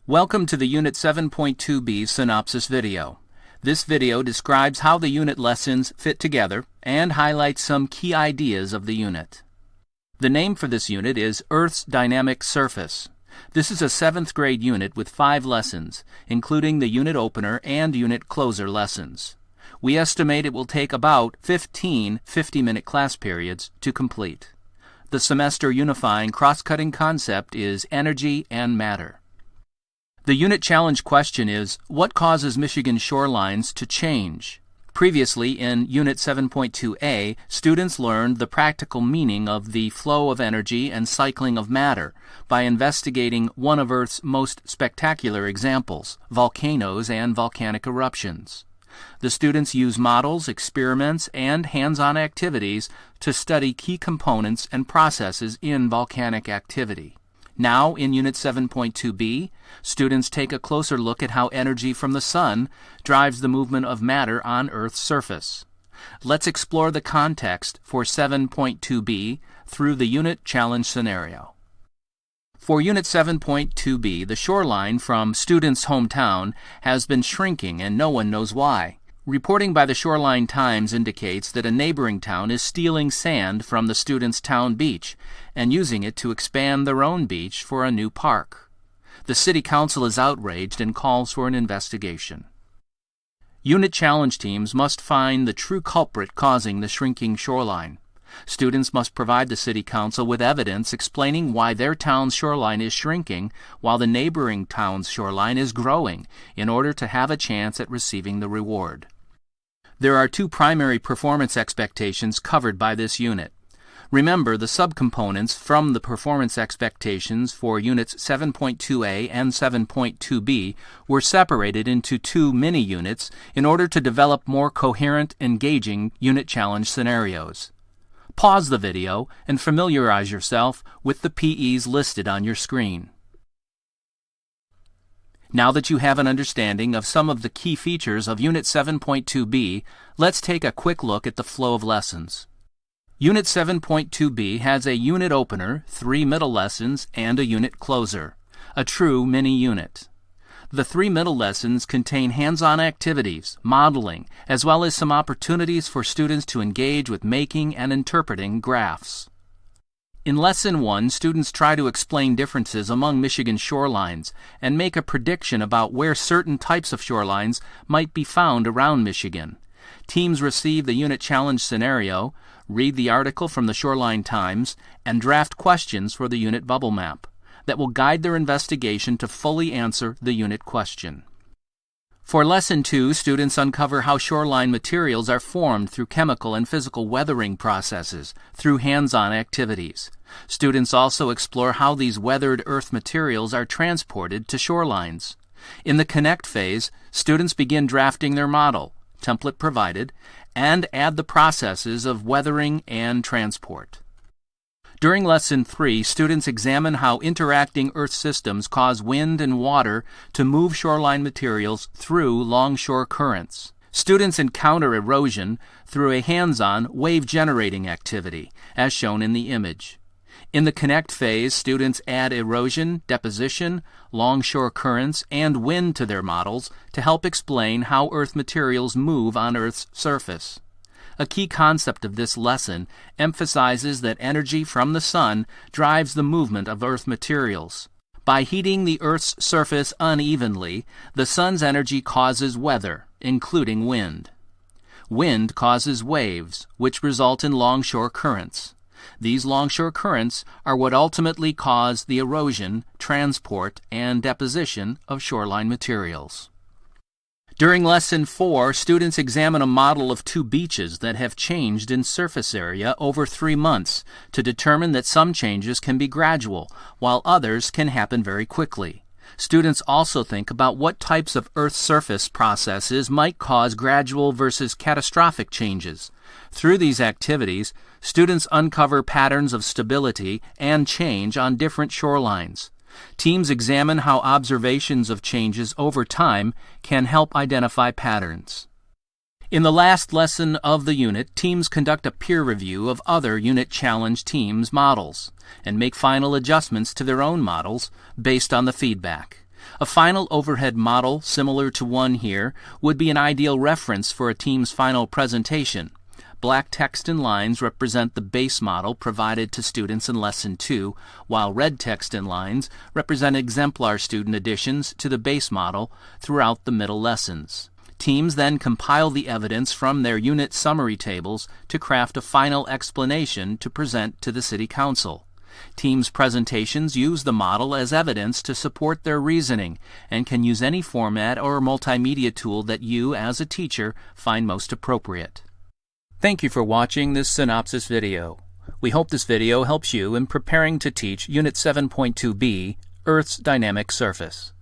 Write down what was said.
Welcome to the Unit 7.2b Synopsis video. This video describes how the unit lessons fit together and highlights some key ideas of the unit. The name for this unit is Earth's Dynamic Surface. This is a 7th grade unit with 5 lessons, including the unit opener and unit closer lessons. We estimate it will take about 15 50-minute class periods to complete. The semester unifying cross-cutting concept is energy and matter. The unit challenge question is, what causes Michigan shorelines to change? Previously, in Unit 7.2a, students learned the practical meaning of the flow of energy and cycling of matter by investigating one of Earth's most spectacular examples, volcanoes and volcanic eruptions. The students use models, experiments, and hands-on activities to study key components and processes in volcanic activity. Now, in Unit 7.2b, students take a closer look at how energy from the sun drives the movement of matter on Earth's surface. Let's explore the context for 7.2b through the unit challenge scenario. For Unit 7.2b, the shoreline from students' hometown has been shrinking and no one knows why. Reporting by the Shoreline Times indicates that a neighboring town is stealing sand from the students' town beach and using it to expand their own beach for a new park. The city council is outraged and calls for an investigation. Unit challenge teams must find the true culprit causing the shrinking shoreline. Students must provide the city council with evidence explaining why their town's shoreline is shrinking while the neighboring town's shoreline is growing in order to have a chance at receiving the reward. There are 2 primary performance expectations covered by this unit. Remember, the subcomponents from the performance expectations for Units 7.2a and 7.2b were separated into 2 mini-units in order to develop more coherent, engaging unit challenge scenarios. Pause the video and familiarize yourself with the PEs listed on your screen. Now that you have an understanding of some of the key features of Unit 7.2b, let's take a quick look at the flow of lessons. Unit 7.2b has a unit opener, 3 middle lessons, and a unit closer, a true mini-unit. The 3 middle lessons contain hands-on activities, modeling, as well as some opportunities for students to engage with making and interpreting graphs. In Lesson 1, students try to explain differences among Michigan shorelines and make a prediction about where certain types of shorelines might be found around Michigan. Teams receive the unit challenge scenario, read the article from the Shoreline Times, and draft questions for the unit bubble map that will guide their investigation to fully answer the unit question. For Lesson 2, students uncover how shoreline materials are formed through chemical and physical weathering processes through hands-on activities. Students also explore how these weathered earth materials are transported to shorelines. In the Connect phase, students begin drafting their model, template provided, and add the processes of weathering and transport. During Lesson 3, students examine how interacting Earth systems cause wind and water to move shoreline materials through longshore currents. Students encounter erosion through a hands-on wave-generating activity, as shown in the image. In the Connect phase, students add erosion, deposition, longshore currents, and wind to their models to help explain how Earth materials move on Earth's surface. A key concept of this lesson emphasizes that energy from the sun drives the movement of Earth materials. By heating the Earth's surface unevenly, the sun's energy causes weather, including wind. Wind causes waves, which result in longshore currents. These longshore currents are what ultimately cause the erosion, transport, and deposition of shoreline materials. During Lesson 4, students examine a model of 2 beaches that have changed in surface area over 3 months to determine that some changes can be gradual, while others can happen very quickly. Students also think about what types of Earth's surface processes might cause gradual versus catastrophic changes. Through these activities, students uncover patterns of stability and change on different shorelines. Teams examine how observations of changes over time can help identify patterns. In the last lesson of the unit, teams conduct a peer review of other unit challenge teams' models and make final adjustments to their own models based on the feedback. A final overhead model, similar to one here, would be an ideal reference for a team's final presentation. Black text and lines represent the base model provided to students in Lesson 2, while red text and lines represent exemplar student additions to the base model throughout the middle lessons. Teams then compile the evidence from their unit summary tables to craft a final explanation to present to the City Council. Teams' presentations use the model as evidence to support their reasoning and can use any format or multimedia tool that you, as a teacher, find most appropriate. Thank you for watching this Synopsis video. We hope this video helps you in preparing to teach Unit 7.2b, Earth's Dynamic Surface.